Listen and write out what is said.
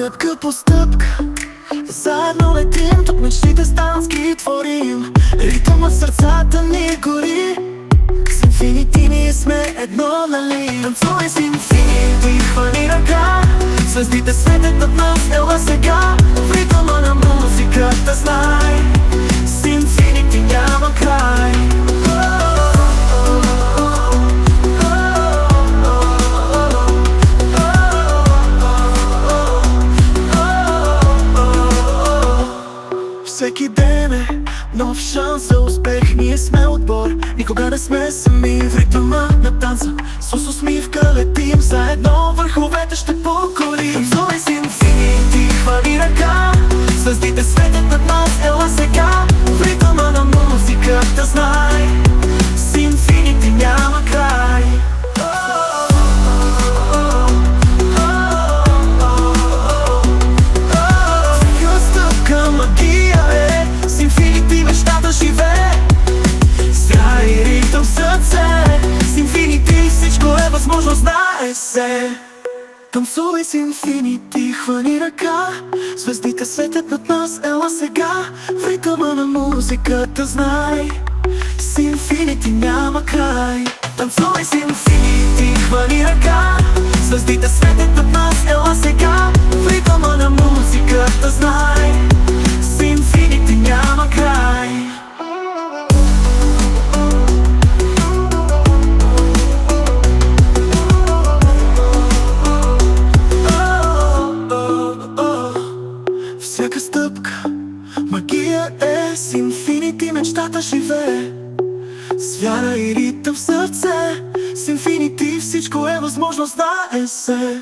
Стъпка по стъпка заедно летим, тук мечтите станат, ги творим. Ритъмът в сърцата ни гори. С инфинити ние сме едно, нали? Танцувай с инфинити, хвани ръка. Звездите светят над нас, ела сега. В ритъма на музиката знай, с инфинити няма край. Всеки ден е нов шанс за успех. Ние сме отбор, никога не сме сами. В ритъма на танца с усмивка летим. Заедно върховете ще покорим. Танцувай с инфинити, хвали ръка. Звездите светят над нас, ела сега. В ритъма на музиката знай, с инфинити няма край. Всяка стъпка магия е, с инфинити мечтата живее. Страх и ритъм в сърце, с инфинити всичко е възможно, знае се. Танцувай с инфинити, хвани ръка. Звездите светят над нас, ела сега. В ритъма на музиката знай, с инфинити няма край. Танцувай с инфинити, хвани ръка. Звездите светят над нас, ела сега. В ритъма на музиката знай, с инфинити няма край. Всяка стъпка магия е, с инфинити мечтата живее. С вяра и ритъм в сърце, с инфинити всичко е възможно, знае се.